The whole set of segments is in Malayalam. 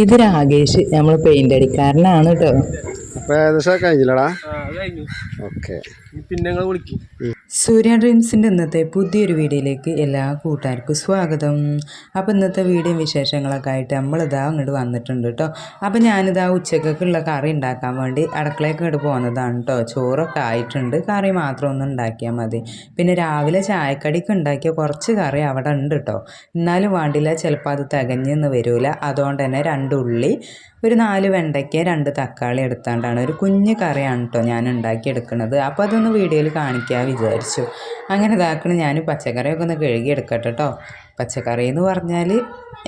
ഇത് രാകേഷ്, നമ്മൾ പെയിന്റ് അടിക്കാരനാണ് കേട്ടോ. അപ്പൊ ഏകദേശം കഴിഞ്ഞില്ലടാ. ഓക്കെ, പിന്നെ വിളിക്കും. സൂര്യ ഡ്രീംസിൻ്റെ ഇന്നത്തെ പുതിയൊരു വീഡിയോയിലേക്ക് എല്ലാ കൂട്ടുകാർക്കും സ്വാഗതം. അപ്പോൾ ഇന്നത്തെ വീഡിയോ വിശേഷങ്ങളൊക്കെ ആയിട്ട് നമ്മളിതാ അങ്ങോട്ട് വന്നിട്ടുണ്ട് കേട്ടോ. അപ്പോൾ ഞാനിതാ ഉച്ചക്കൊക്കെയുള്ള കറി ഉണ്ടാക്കാൻ വേണ്ടി അടുക്കളയൊക്കെ ഇങ്ങോട്ട് പോകുന്നതാണ് കേട്ടോ. ചോറൊക്കെ ആയിട്ടുണ്ട്, കറി മാത്രം ഒന്ന് ഉണ്ടാക്കിയാൽ മതി. പിന്നെ രാവിലെ ചായക്കടിക്ക് ഉണ്ടാക്കിയ കുറച്ച് കറി അവിടെ ഉണ്ട് കേട്ടോ. എന്നാലും വേണ്ടില്ല, ചിലപ്പോൾ അത് തികഞ്ഞെന്ന് വരില്ല. അതുകൊണ്ട് തന്നെ 2 ഉള്ളി, ഒരു 4 വെണ്ടയ്ക്ക, 2 തക്കാളി എടുത്താണ്ടാണ് ഒരു കുഞ്ഞ് കറിയാണ് കേട്ടോ ഞാൻ ഉണ്ടാക്കിയെടുക്കുന്നത്. അപ്പോൾ അതൊന്ന് വീഡിയോയിൽ കാണിക്കാൻ വിചാരിച്ചു. അങ്ങനെ ഇതാക്കണം. ഞാൻ പച്ചക്കറിയൊക്കെ ഒന്ന് കഴുകി എടുക്കട്ടെ കേട്ടോ. പച്ചക്കറി എന്ന് പറഞ്ഞാൽ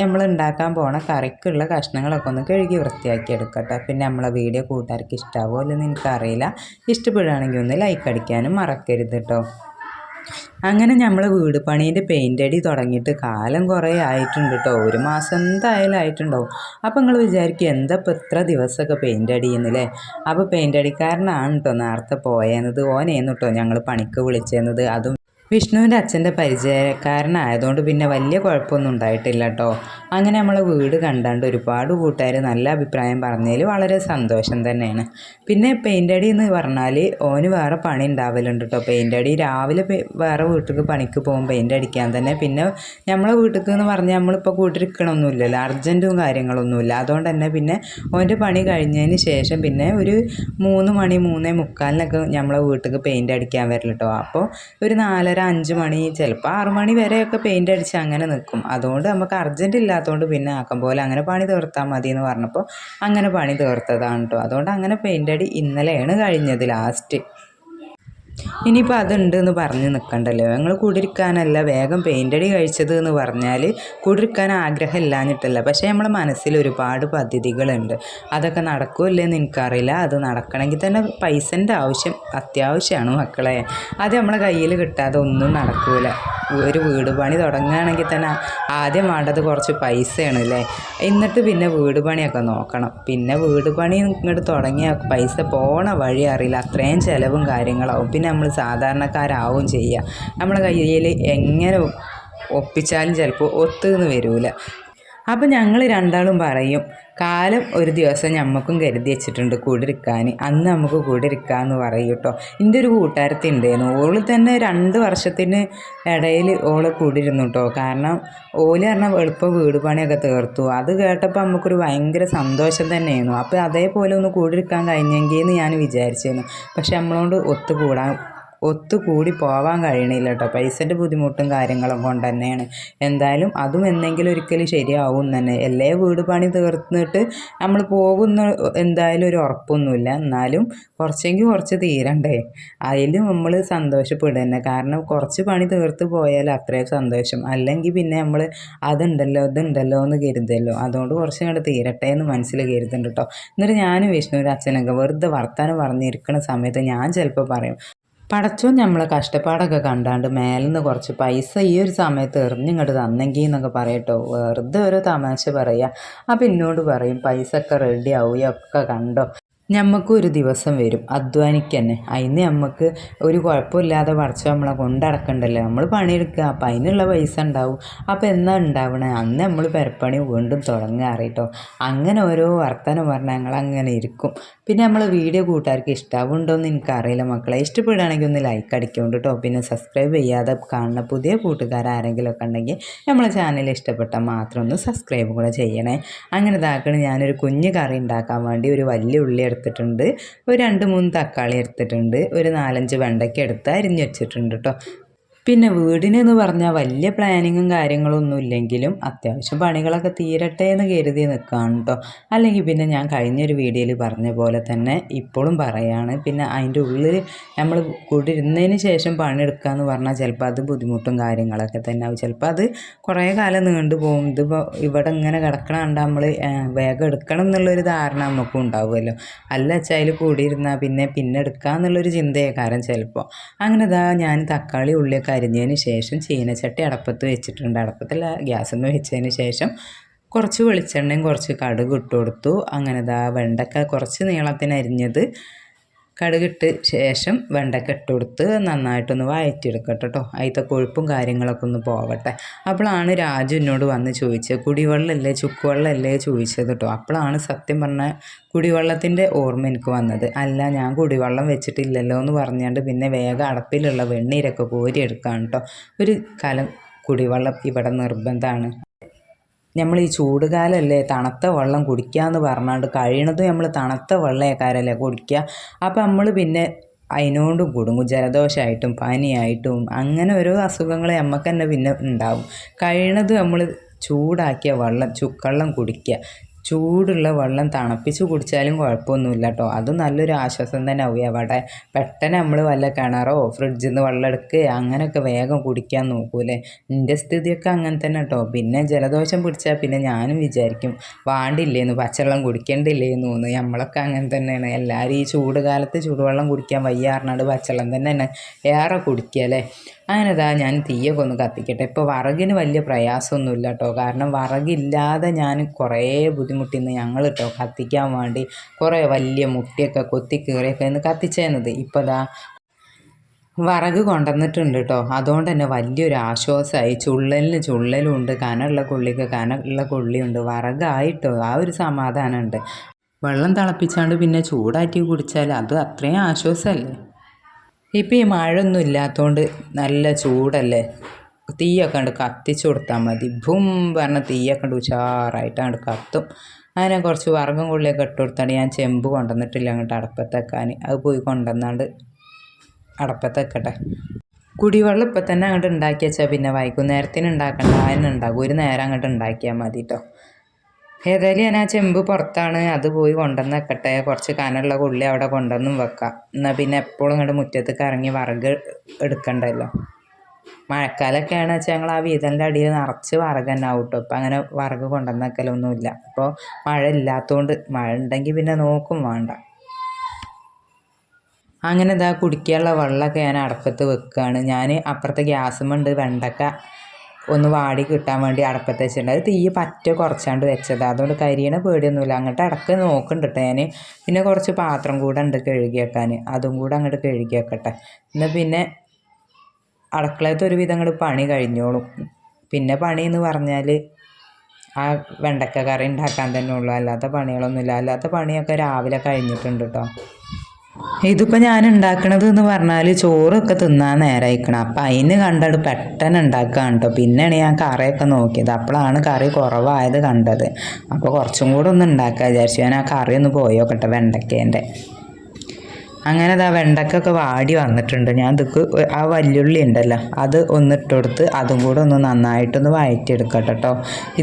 നമ്മൾ ഉണ്ടാക്കാൻ പോണ കറിക്കുള്ള കഷ്ണങ്ങളൊക്കെ ഒന്ന് കഴുകി വൃത്തിയാക്കി എടുക്കട്ടെ. പിന്നെ നമ്മളെ വീഡിയോ കൂട്ടുകാർക്ക് ഇഷ്ടാവോ അല്ലെന്ന് എനിക്കറിയില്ല. ഇഷ്ടപ്പെടുകയാണെങ്കിൽ ഒന്ന് ലൈക്ക് അടിക്കാനും മറക്കരുത് കേട്ടോ. അങ്ങനെ നമ്മൾ വീട് പണീൻ്റെ പെയിൻ്റ് അടി തുടങ്ങിയിട്ട് കാലം കുറേ ആയിട്ടുണ്ട് കേട്ടോ. 1 മാസം എന്തായാലും ആയിട്ടുണ്ടാവും. അപ്പോൾ നിങ്ങൾ വിചാരിക്കും എന്താ ഇപ്പോൾ ഇത്ര ദിവസമൊക്കെ പെയിൻ്റ് അടിയുന്നില്ലേ. അപ്പോൾ പെയിൻ്റ് അടിക്കാരനാണ് കേട്ടോ നേരത്തെ പോയത്. ഓനേന്ന് കേട്ടോ ഞങ്ങൾ പണിക്ക് വിളിച്ചിരുന്നത്. അതും വിഷ്ണുവിൻ്റെ അച്ഛൻ്റെ പരിചയക്കാരനായതുകൊണ്ട് പിന്നെ വലിയ കുഴപ്പമൊന്നും ഉണ്ടായിട്ടില്ല കേട്ടോ. അങ്ങനെ നമ്മളെ വീട് കണ്ടാണ്ട് ഒരുപാട് കൂട്ടുകാർ നല്ല അഭിപ്രായം പറഞ്ഞതിൽ വളരെ സന്തോഷം തന്നെയാണ്. പിന്നെ പെയിൻ്റ് അടി എന്ന് പറഞ്ഞാൽ ഓന് വേറെ പണി ഉണ്ടാവലുണ്ട് കേട്ടോ. പെയിൻ്റ് അടി രാവിലെ വേറെ വീട്ടിലേക്ക് പണിക്ക് പോകും പെയിൻ്റ് അടിക്കാൻ തന്നെ. പിന്നെ നമ്മളെ വീട്ടിലേക്ക് എന്ന് പറഞ്ഞാൽ നമ്മളിപ്പോൾ കൂട്ടിരിക്കണമൊന്നുമില്ലല്ലോ, അർജൻറ്റും കാര്യങ്ങളൊന്നുമില്ല. അതുകൊണ്ട് തന്നെ പിന്നെ ഓൻ്റെ പണി കഴിഞ്ഞതിന് ശേഷം പിന്നെ ഒരു 3 മണി 3:45 നമ്മളെ വീട്ടിലേക്ക് പെയിൻ്റ് അടിക്കാൻ വരില്ല കേട്ടോ. അപ്പോൾ ഒരു 4:30-5 മണി, ചിലപ്പോൾ 6 മണി വരെയൊക്കെ പെയിൻ്റ് അടിച്ച് അങ്ങനെ നിൽക്കും. അതുകൊണ്ട് നമുക്ക് അർജൻറ്റ് ഇല്ലാത്തതുകൊണ്ട് പിന്നെ ആക്കം പോലെ അങ്ങനെ പണി തീർത്താൽ മതി എന്ന് പറഞ്ഞപ്പോൾ അങ്ങനെ പണി തീർത്തതാണ് കേട്ടോ. അതുകൊണ്ട് അങ്ങനെ പെയിൻ്റ് അടി ഇന്നലെയാണ് കഴിഞ്ഞത് ലാസ്റ്റ്. ഇനിയിപ്പോൾ അതുണ്ട് എന്ന് പറഞ്ഞ് നിൽക്കണ്ടല്ലോ. ഞങ്ങൾ കൂടിരിക്കാനല്ല വേഗം പെയിൻ്റ് അടി കഴിച്ചത് എന്ന് പറഞ്ഞാൽ കൂടിരിക്കാൻ ആഗ്രഹം ഇല്ലാഞ്ഞിട്ടല്ല. പക്ഷേ നമ്മളെ മനസ്സിൽ ഒരുപാട് പദ്ധതികളുണ്ട്. അതൊക്കെ നടക്കുമല്ലേന്ന് എനിക്കറിയില്ല. അത് നടക്കണമെങ്കിൽ തന്നെ പൈസൻ്റെ ആവശ്യം അത്യാവശ്യമാണ് മക്കളെ. അത് നമ്മളെ കയ്യിൽ കിട്ടാതെ ഒന്നും നടക്കില്ല. ഒരു വീട് പണി തുടങ്ങുകയാണെങ്കിൽ തന്നെ ആദ്യം വേണ്ടത് കുറച്ച് പൈസയാണ് അല്ലേ. എന്നിട്ട് പിന്നെ വീട് പണിയൊക്കെ നോക്കണം. പിന്നെ വീട് പണി ഇങ്ങോട്ട് തുടങ്ങിയ പൈസ പോണ വഴി അറിയില്ല. അത്രയും ചിലവും കാര്യങ്ങളാവും. പിന്നെ നമ്മൾ സാധാരണക്കാരാവും ചെയ്യുക. നമ്മളെ കയ്യിൽ എങ്ങനെ ഒപ്പിച്ചാലും ചിലപ്പോൾ ഒത്തുനിന്ന് വരില്ല. അപ്പോൾ ഞങ്ങൾ രണ്ടാളും പറയും കാലം ഒരു ദിവസം ഞമ്മക്കും കരുതി വെച്ചിട്ടുണ്ട് കൂടിരിക്കാൻ, അന്ന് നമുക്ക് കൂടിരിക്കാമെന്ന് പറയും കേട്ടോ. എൻ്റെ ഒരു കൂട്ടുകാരത്തി ഉണ്ടായിരുന്നു. ഓള് തന്നെ 2 വർഷത്തിന് ഇടയിൽ ഓള് കൂടിയിരുന്നു കേട്ടോ. കാരണം ഓല് പറഞ്ഞാൽ എളുപ്പം വീട് പണിയൊക്കെ തീർത്തു. അത് കേട്ടപ്പോൾ നമുക്കൊരു ഭയങ്കര സന്തോഷം തന്നെയായിരുന്നു. അപ്പോൾ അതേപോലെ ഒന്ന് കൂടിരിക്കാൻ കഴിഞ്ഞെങ്കിൽ എന്ന് ഞാൻ വിചാരിച്ചിരുന്നു. പക്ഷെ നമ്മളോട് ഒത്തുകൂടി പോവാൻ കഴിയണില്ല കേട്ടോ. പൈസൻ്റെ ബുദ്ധിമുട്ടും കാര്യങ്ങളും കൊണ്ട് തന്നെയാണ്. എന്തായാലും അതും എന്തെങ്കിലും ഒരിക്കലും ശരിയാവും തന്നെ. എല്ലാ വീട് പണി തീർന്നിട്ട് നമ്മൾ പോകുന്ന എന്തായാലും ഒരു ഉറപ്പൊന്നുമില്ല. എന്നാലും കുറച്ച് തീരണ്ടേ, അതിൽ നമ്മൾ സന്തോഷപ്പെടുക തന്നെ. കാരണം കുറച്ച് പണി തീർത്ത് പോയാൽ അത്രയും സന്തോഷം. അല്ലെങ്കിൽ പിന്നെ നമ്മൾ അതുണ്ടല്ലോ ഇതുണ്ടല്ലോ എന്ന് കരുതല്ലോ. അതുകൊണ്ട് കുറച്ച് ഇങ്ങോട്ട് തീരട്ടെ എന്ന് മനസ്സിൽ കരുതുന്നുണ്ട് കേട്ടോ. എന്നിട്ട് ഞാനും വിഷ്ണുവിൻ്റെ അച്ഛനൊക്കെ വെറുതെ വർത്താനം പറഞ്ഞിരിക്കുന്ന സമയത്ത് ഞാൻ ചിലപ്പോൾ പറയും, പടച്ചോൻ നമ്മളെ കഷ്ടപ്പാടൊക്കെ കണ്ടാണ്ട് മേലെന്ന് കുറച്ച് പൈസ ഈ ഒരു സമയത്ത് എറിഞ്ഞിങ്ങോട്ട് തന്നെങ്കിൽ എന്നൊക്കെ പറയട്ടോ. വെറുതെ ഓരോ തമാശ പറയുക. അപ്പം എന്നോട് പറയും പൈസ ഒക്കെ റെഡി ആവുകയൊക്കെ കണ്ടോ, ഞമ്മക്കും ഒരു ദിവസം വരും അധ്വാനിക്കന്നെ. അതിന് നമുക്ക് ഒരു കുഴപ്പമില്ലാതെ പടച്ചോൻ നമ്മളെ കൊണ്ടടക്കണ്ടല്ലോ. നമ്മൾ പണിയെടുക്കുക, അപ്പം അതിനുള്ള പൈസ ഉണ്ടാവും. അപ്പോൾ എന്നാ ഉണ്ടാവണേ അന്ന് നമ്മൾ പെരപ്പണി വീണ്ടും തുടങ്ങാറ് കേട്ടോ. അങ്ങനെ ഓരോ വർത്തമാനം പറഞ്ഞാൽ ഞങ്ങൾ അങ്ങനെ ഇരിക്കും. പിന്നെ നമ്മൾ വീഡിയോ കൂട്ടുകാർക്ക് ഇഷ്ടാവുണ്ടോയെന്ന് എനിക്കറിയില്ല മക്കളെ. ഇഷ്ടപ്പെടുകയാണെങ്കിൽ ഒന്ന് ലൈക്ക് അടിക്കുന്നുണ്ട് കേട്ടോ. പിന്നെ സബ്സ്ക്രൈബ് ചെയ്യാതെ കാണുന്ന പുതിയ കൂട്ടുകാരാരെങ്കിലും ഒക്കെ ഉണ്ടെങ്കിൽ നമ്മളെ ചാനൽ ഇഷ്ടപ്പെട്ടാൽ മാത്രം ഒന്ന് സബ്സ്ക്രൈബ് കൂടെ ചെയ്യണേ. അങ്ങനെ ഇതാക്കണം. ഞാനൊരു കുഞ്ഞ് കറി ഉണ്ടാക്കാൻ വേണ്ടി ഒരു വലിയ ഉള്ളി എടുത്തിട്ടുണ്ട്, ഒരു 2-3 തക്കാളി എടുത്തിട്ടുണ്ട്, ഒരു 4-5 വെണ്ടയ്ക്ക എടുത്ത് അരിഞ്ഞ് വെച്ചിട്ടുണ്ട് കേട്ടോ. പിന്നെ വീടിനെന്ന് പറഞ്ഞാൽ വലിയ പ്ലാനിങ്ങും കാര്യങ്ങളൊന്നും ഇല്ലെങ്കിലും അത്യാവശ്യം പണികളൊക്കെ തീരട്ടെ എന്ന് കരുതി നിൽക്കുകയാണ് കേട്ടോ. അല്ലെങ്കിൽ പിന്നെ ഞാൻ കഴിഞ്ഞൊരു വീഡിയോയിൽ പറഞ്ഞ പോലെ തന്നെ ഇപ്പോഴും പറയുകയാണ്. പിന്നെ അതിൻ്റെ ഉള്ളിൽ നമ്മൾ കൂടിയിരുന്നതിന് ശേഷം പണിയെടുക്കുക എന്ന് പറഞ്ഞാൽ ചിലപ്പോൾ അത് ബുദ്ധിമുട്ടും കാര്യങ്ങളൊക്കെ തന്നെ ആവും. ചിലപ്പോൾ അത് കുറേ കാലം നീണ്ടു പോകും. ഇതിപ്പോൾ ഇവിടെ ഇങ്ങനെ കിടക്കണം കണ്ടാൽ നമ്മൾ വേഗം എടുക്കണം എന്നുള്ളൊരു ധാരണ നമുക്കും ഉണ്ടാവുമല്ലോ. അല്ല വെച്ചാൽ അതിൽ കൂടിയിരുന്നാൽ പിന്നെ എടുക്കുക എന്നുള്ളൊരു ചിന്തയേക്കാരം ചിലപ്പോൾ. അങ്ങനെ ഞാൻ തക്കാളി ഉള്ളിയൊക്കെ അരിഞ്ഞതിന് ശേഷം ചീനച്ചട്ടി അടപ്പത്ത് വെച്ചിട്ടുണ്ട്. അടപ്പത്തല്ല, ഗ്യാസിൽ വെച്ചതിന് ശേഷം കുറച്ച് വെളിച്ചെണ്ണയും കുറച്ച് കടുക് ഇട്ട് കൊടുത്തു. അങ്ങനെ വെണ്ടക്ക കുറച്ച് നീളത്തിന് അരിഞ്ഞത് കടുകിട്ട് ശേഷം വെണ്ടയ്ക്ക ഇട്ട് കൊടുത്ത് നന്നായിട്ടൊന്ന് വഴറ്റിയെടുക്കട്ടെ കേട്ടോ. അതിലത്തെ കൊഴുപ്പും കാര്യങ്ങളൊക്കെ ഒന്ന് പോവട്ടെ. അപ്പോഴാണ് രാജു എന്നോട് വന്ന് ചോദിച്ചത് കുടിവെള്ളമല്ലേ ചുക്കുവെള്ളമല്ലേ ചോദിച്ചത് കേട്ടോ. അപ്പോഴാണ് സത്യം പറഞ്ഞാൽ കുടിവെള്ളത്തിൻ്റെ ഓർമ്മ എനിക്ക് വന്നത്. അല്ല, ഞാൻ കുടിവെള്ളം വെച്ചിട്ടില്ലല്ലോ എന്ന് പറഞ്ഞുകൊണ്ട് പിന്നെ വേഗം അടപ്പിലുള്ള വെണ്ണീരൊക്കെ കോരിയെടുക്കാൻ കേട്ടോ. ഒരു കലം കുടിവെള്ളം ഇവിടെ നിർബന്ധമാണ്. നമ്മൾ ഈ ചൂടുകാലമല്ലേ തണുത്ത വെള്ളം കുടിക്കുക എന്ന് പറഞ്ഞാണ്ട് കഴിയണതും നമ്മൾ തണുത്ത വെള്ളമേക്കാരല്ലേ കുടിക്കുക. അപ്പം നമ്മൾ പിന്നെ അതിനോട് കുടുങ്ങും. ജലദോഷമായിട്ടും പനിയായിട്ടും അങ്ങനെ ഓരോ അസുഖങ്ങൾ നമുക്ക് തന്നെ പിന്നെ ഉണ്ടാവും. കഴിയണത് നമ്മൾ ചൂടാക്കിയ വെള്ളം ചുക്കുവെള്ളം കുടിക്കുക. ചൂടുള്ള വെള്ളം തണുപ്പിച്ച് കുടിച്ചാലും കുഴപ്പമൊന്നുമില്ല കേട്ടോ. അതും നല്ലൊരു ആശ്വാസം തന്നെ ആവും. അവിടെ പെട്ടെന്ന് നമ്മൾ വല്ല കിണറോ ഫ്രിഡ്ജിൽ നിന്ന് വെള്ളം എടുക്കുക അങ്ങനെയൊക്കെ വേഗം കുടിക്കാൻ നോക്കൂലേ. എൻ്റെ സ്ഥിതിയൊക്കെ അങ്ങനെ തന്നെ കേട്ടോ. പിന്നെ ജലദോഷം പിടിച്ചാൽ പിന്നെ ഞാനും വിചാരിക്കും വാണ്ടില്ലേന്ന്, പച്ചവെള്ളം കുടിക്കേണ്ടില്ലേന്ന് തോന്നുന്നു. നമ്മളൊക്കെ അങ്ങനെ തന്നെയാണ്. എല്ലാവരും ഈ ചൂട് കാലത്ത് ചൂടുവെള്ളം കുടിക്കാൻ വയ്യ പറഞ്ഞാണ്ട് പച്ചവെള്ളം തന്നെ ഏറെ കുടിക്കുക അല്ലേ. അങ്ങനെ ഞാൻ തീയൊക്കെ ഒന്ന് കത്തിക്കട്ടെ. ഇപ്പോൾ വിറകിന് വലിയ പ്രയാസമൊന്നുമില്ല കേട്ടോ. കാരണം വിറകില്ലാതെ ഞാൻ കുറേ ബുദ്ധിമുട്ടിന്ന് ഞങ്ങൾ കേട്ടോ കത്തിക്കാൻ വേണ്ടി കുറേ വലിയ മുട്ടിയൊക്കെ കൊത്തി കീറിയൊക്കെ ഒന്ന് കത്തിച്ചേന്നത്. ഇപ്പോൾ വിറക് കൊണ്ടുവന്നിട്ടുണ്ട് കേട്ടോ. അതുകൊണ്ട് തന്നെ വലിയൊരു ആശ്വാസമായി. ചുള്ളലും ഉണ്ട്, കനമുള്ള കൊള്ളിക്ക് കനമുള്ള കൊള്ളിയുണ്ട്. വിറകായിട്ടോ ആ ഒരു സമാധാനമുണ്ട്. വെള്ളം തിളപ്പിച്ചാണ്ട് പിന്നെ ചൂടാറ്റി കുടിച്ചാൽ അത് അത്രയും ആശ്വാസമല്ലേ. ഇപ്പം ഈ മഴയൊന്നും ഇല്ലാത്തതുകൊണ്ട് നല്ല ചൂടല്ലേ. തീയൊക്കെ ഉണ്ട് കത്തിച്ച് കൊടുത്താൽ മതി. ഭൂം പറഞ്ഞ തീയൊക്കെ ഉണ്ട് ഉഷാറായിട്ട് കത്തും. അങ്ങനെ കുറച്ച് വറകും കൊള്ളിയൊക്കെ ഇട്ട് കൊടുത്താണ്ട് ഞാൻ ചെമ്പ് കൊണ്ടുവന്നിട്ടില്ല അങ്ങോട്ട് അടപ്പത്തേക്കാൻ. അത് പോയി കൊണ്ടുവന്നാണ്ട് അടപ്പത്തേക്കട്ടെ. കുടിവെള്ളം ഇപ്പം തന്നെ അങ്ങോട്ട് ഉണ്ടാക്കി വെച്ചാൽ പിന്നെ വൈകുന്നേരത്തിന് ഉണ്ടാക്കണ്ട, അതിനുണ്ടാകും. ഒരു നേരം അങ്ങോട്ട് ഉണ്ടാക്കിയാൽ മതി കേട്ടോ. ഏതായാലും ഞാൻ ആ ചെമ്പ് പുറത്താണ്, അത് പോയി കൊണ്ടുവന്ന് വെക്കട്ടെ. കുറച്ച് കനമുള്ള കൊള്ളി അവിടെ കൊണ്ടുവന്നും വെക്കാം. എന്നാൽ പിന്നെ എപ്പോഴും ഇങ്ങോട്ട് മുറ്റത്തേക്ക് ഇറങ്ങി വിറക് എടുക്കണ്ടല്ലോ. മഴക്കാലമൊക്കെയാണ് വെച്ചാൽ ഞങ്ങൾ ആ വീതലിൻ്റെ അടിയിൽ നിറച്ച് വിറക് തന്നെ ആവും കേട്ടോ. ഇപ്പം അങ്ങനെ വിറക് കൊണ്ടുവന്ന് വെക്കലൊന്നുമില്ല. ഇപ്പോൾ മഴ ഇല്ലാത്തതുകൊണ്ട്, മഴ ഉണ്ടെങ്കിൽ പിന്നെ നോക്കും വേണ്ട. അങ്ങനെ കുടിക്കാനുള്ള വെള്ളമൊക്കെ ഞാൻ അടുപ്പത്ത് വെക്കുകയാണ്. ഞാൻ അപ്പുറത്തെ ഗ്യാസുമുണ്ട് വെണ്ടക്ക ഒന്ന് വാടി കിട്ടാൻ വേണ്ടി അടുപ്പത്ത് വെച്ചിട്ടുണ്ട്. അത് തീ പറ്റ കുറച്ചാണ്ട് വെച്ചത്, അതുകൊണ്ട് കരിയണ പേടിയൊന്നുമില്ല. അങ്ങോട്ട് ഇടയ്ക്ക് നോക്കുന്നുണ്ട് കേട്ടോ ഞാൻ. പിന്നെ കുറച്ച് പാത്രം കൂടെ ഉണ്ട് കഴുകി വെക്കാൻ, അതും കൂടെ അങ്ങോട്ട് കഴുകി വെക്കട്ടെ. എന്നാൽ പിന്നെ അടുക്കളയത്ത് ഒരുവിധം അങ്ങോട്ട് പണി കഴിഞ്ഞോളും. പിന്നെ പണി എന്ന് പറഞ്ഞാൽ ആ വെണ്ടക്ക കറി ഉണ്ടാക്കാൻ തന്നെ ഉള്ളൂ. അല്ലാത്ത പണികളൊന്നുമില്ല. അല്ലാത്ത പണിയൊക്കെ രാവിലെ കഴിഞ്ഞിട്ടുണ്ട് കേട്ടോ. ഇതിപ്പോൾ ഞാൻ ഉണ്ടാക്കണത് എന്ന് പറഞ്ഞാൽ ചോറൊക്കെ തിന്നാൻ നേരമായിക്കണം. അപ്പം അതിന് കണ്ടത് പെട്ടെന്ന് ഉണ്ടാക്കുകയാണ് കേട്ടോ. പിന്നെയാണ് ഞാൻ കറിയൊക്കെ നോക്കിയത്. അപ്പോഴാണ് കറി കുറവായത് കണ്ടത്. അപ്പോൾ കുറച്ചും കൂടെ ഒന്ന് ഉണ്ടാക്കാൻ വിചാരിച്ചു. ഞാൻ ആ കറി ഒന്ന് പോയോക്കട്ടെ വെണ്ടക്കേൻ്റെ. അങ്ങനെ വെണ്ടക്കൊക്കെ വാടി വന്നിട്ടുണ്ട്. ഞാൻ ഇതൊക്കെ ആ വല്യുള്ളി ഉണ്ടല്ലോ അത് ഒന്നിട്ട് കൊടുത്ത് അതും കൂടെ ഒന്ന് നന്നായിട്ടൊന്ന് വഴറ്റിയെടുക്കട്ടെ കേട്ടോ.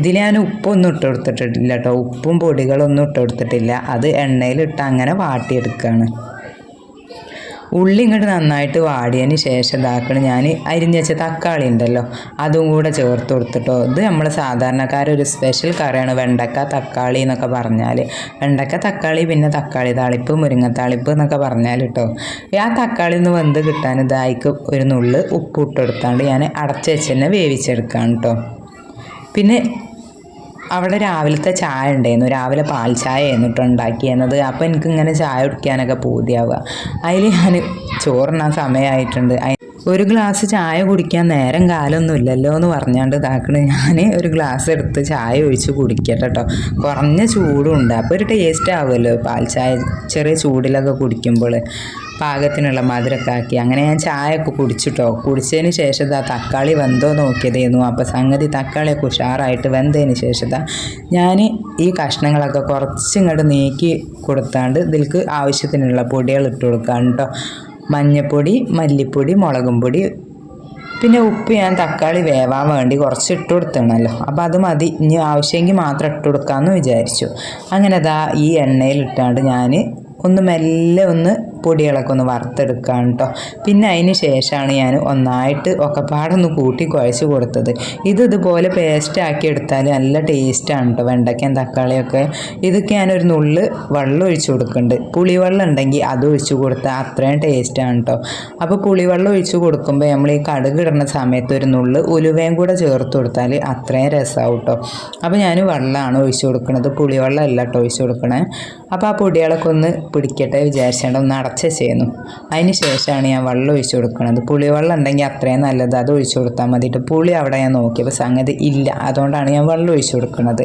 ഇതിൽ ഞാൻ ഉപ്പൊന്നും ഇട്ട് കൊടുത്തിട്ടില്ല കേട്ടോ. ഉപ്പും പൊടികളൊന്നും ഇട്ട് കൊടുത്തിട്ടില്ല. അത് എണ്ണയിലിട്ട് അങ്ങനെ വാട്ടിയെടുക്കുകയാണ്. ഉള്ളി ഇങ്ങോട്ട് നന്നായിട്ട് വാടിയതിന് ശേഷം ഇതാക്കണം ഞാൻ അരിഞ്ഞ് വെച്ച തക്കാളി ഉണ്ടല്ലോ അതും കൂടെ ചേർത്ത് കൊടുത്തിട്ടോ. ഇത് നമ്മൾ സാധാരണക്കാരൊരു സ്പെഷ്യൽ കറിയാണ് വെണ്ടക്ക തക്കാളി എന്നൊക്കെ പറഞ്ഞാൽ. വെണ്ടക്ക തക്കാളി പിന്നെ തക്കാളി താളിപ്പ് മുരിങ്ങത്താളിപ്പ് എന്നൊക്കെ പറഞ്ഞാൽ കേട്ടോ. ആ തക്കാളി ഒന്ന് വെന്ത് കിട്ടാൻ ഇതായിക്ക് ഒരു നുള്ള് ഉപ്പ് ഇട്ടെടുത്താണ്ട് ഞാൻ അടച്ച് വെച്ച് തന്നെ വേവിച്ചെടുക്കുകയാണ് കേട്ടോ. പിന്നെ അവിടെ രാവിലത്തെ ചായ ഉണ്ടായിരുന്നു. രാവിലെ പാൽ ചായ ആയിരുന്നു ഉണ്ടാക്കിയിരുന്നത്. അപ്പോൾ എനിക്കിങ്ങനെ ചായ കുടിക്കാനൊക്കെ പൂതിയാവുക. അതിൽ ഞാൻ ചോറിനാൻ സമയമായിട്ടുണ്ട്. ഒരു ഗ്ലാസ് ചായ കുടിക്കാൻ നേരം കാലമൊന്നും ഇല്ലല്ലോ എന്ന് പറഞ്ഞാണ്ട് ഇതാക്കണ് ഞാൻ ഒരു ഗ്ലാസ് എടുത്ത് ചായ ഒഴിച്ച് കുടിക്കട്ടെ കേട്ടോ. കുറഞ്ഞ ചൂടുണ്ട്. അപ്പോൾ ഒരു ടേസ്റ്റ് ആവുമല്ലോ പാൽ ചായ ചെറിയ ചൂടിലൊക്കെ കുടിക്കുമ്പോൾ. പാകത്തിനുള്ള മധുരമൊക്കെ ആക്കി അങ്ങനെ ഞാൻ ചായയൊക്കെ കുടിച്ചിട്ടോ. കുടിച്ചതിന് ശേഷം തക്കാളി വെന്തോ നോക്കിയതായിരുന്നു. അപ്പോൾ സംഗതി തക്കാളിയൊക്കെ ഉഷാറായിട്ട് വെന്തതിന് ശേഷം ഞാൻ ഈ കഷ്ണങ്ങളൊക്കെ കുറച്ചിങ്ങോട്ട് നീക്കി കൊടുത്താണ്ട് ഇതിലേക്ക് ആവശ്യത്തിനുള്ള പൊടികൾ ഇട്ട് കൊടുക്കാം കേട്ടോ. മഞ്ഞൾപ്പൊടി മല്ലിപ്പൊടി മുളകും പൊടി പിന്നെ ഉപ്പ് ഞാൻ തക്കാളി വേവാൻ വേണ്ടി കുറച്ച് ഇട്ട് കൊടുത്തണമല്ലോ. അപ്പോൾ അത് മതി. ഇനി ആവശ്യമെങ്കിൽ മാത്രം ഇട്ട് കൊടുക്കാമെന്ന് വിചാരിച്ചു. അങ്ങനെ ഈ എണ്ണയിലിട്ടാണ്ട് ഞാൻ ഒന്ന് മെല്ലെ ഒന്ന് പൊടികളൊക്കെ ഒന്ന് വറുത്തെടുക്കുകയാണ് കേട്ടോ. പിന്നെ അതിന് ശേഷമാണ് ഞാൻ ഒന്നായിട്ട് ഒക്കെപ്പാടൊന്ന് കൂട്ടി കുഴച്ച് കൊടുത്തത്. ഇതുപോലെ പേസ്റ്റാക്കി എടുത്താൽ നല്ല ടേസ്റ്റാണ് കേട്ടോ വെണ്ടയ്ക്കയും തക്കാളിയൊക്കെ. ഇതൊക്കെ ഞാനൊരു നുള്ള് വെള്ളം ഒഴിച്ച് കൊടുക്കുന്നുണ്ട്. പുളിവെള്ളം ഉണ്ടെങ്കിൽ അത് ഒഴിച്ച് കൊടുത്താൽ അത്രയും ടേസ്റ്റാണ് കേട്ടോ. അപ്പോൾ പുളിവെള്ളം ഒഴിച്ച് കൊടുക്കുമ്പോൾ നമ്മൾ ഈ കടുക് ഇടുന്ന സമയത്ത് ഒരു നുള്ള് ഉലുവയും കൂടെ ചേർത്ത് കൊടുത്താൽ അത്രയും രസമാവും കേട്ടോ. അപ്പോൾ ഞാൻ വെള്ളമാണ് ഒഴിച്ച് കൊടുക്കുന്നത്, പുളിവെള്ളം അല്ല കേട്ടോ ഒഴിച്ച് കൊടുക്കണേ. അപ്പോൾ ആ പൊടികളൊക്കെ ഒന്ന് പിടിക്കട്ടെ വിചാരിച്ചാണ്ട് ഒന്ന് തിളച്ച ചെയ്യുന്നു. അതിന് ശേഷമാണ് ഞാൻ വെള്ളം ഒഴിച്ചു കൊടുക്കുന്നത്. പുളിവെള്ളം ഉണ്ടെങ്കിൽ അത്രയും നല്ലത്, അത് ഒഴിച്ചു കൊടുത്താൽ മതിയിട്ട്. പുളി അവിടെ ഞാൻ നോക്കിയപ്പോൾ സംഗതി ഇല്ല, അതുകൊണ്ടാണ് ഞാൻ വെള്ളം ഒഴിച്ചു കൊടുക്കുന്നത്.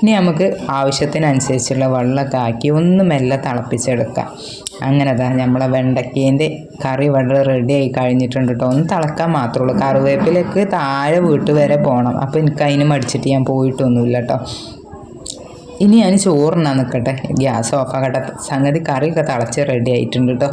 ഇനി നമുക്ക് ആവശ്യത്തിനനുസരിച്ചുള്ള വെള്ളമൊക്കെ ആക്കി ഒന്ന് മെല്ലെ തിളപ്പിച്ചെടുക്കാം. അങ്ങനെ നമ്മളെ വെണ്ടയ്ക്കേൻ്റെ കറി വളരെ റെഡി ആയി കഴിഞ്ഞിട്ടുണ്ട് കേട്ടോ. ഒന്ന് തിളക്കാൻ മാത്രമേ ഉള്ളൂ. കറിവേപ്പിലേക്ക് താഴെ വീട്ട് വരെ പോകണം. അപ്പോൾ എനിക്ക് അതിന് മടിച്ചിട്ട് ഞാൻ പോയിട്ടൊന്നുമില്ല കേട്ടോ. ഇനി ഞാൻ ചോറിനാൻ നിൽക്കട്ടെ, ഗ്യാസ് ഓഫാക്കട്ടെ. സംഗതി കറിയൊക്കെ തിളച്ച് റെഡി ആയിട്ടുണ്ട് കേട്ടോ.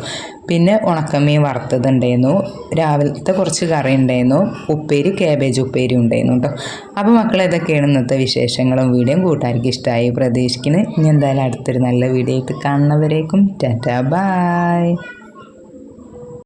പിന്നെ ഉണക്കമീൻ വറുത്തതുണ്ടായിരുന്നു, രാവിലത്തെ കുറച്ച് കറി ഉണ്ടായിരുന്നു, ഉപ്പേരി കാബേജ് ഉപ്പേരി ഉണ്ടായിരുന്നു കേട്ടോ. അപ്പോൾ മക്കളെ ഇതൊക്കെയാണ് ഇന്നത്തെ വിശേഷങ്ങളും വീഡിയോയും. കൂട്ടുകാർക്ക് ഇഷ്ടമായി പ്രതീക്ഷിക്കുന്നു. ഇനി എന്തായാലും അടുത്തൊരു നല്ല വീഡിയോ ആയിട്ട് കാണുന്നവരേക്കും ടാറ്റാ ബായ്.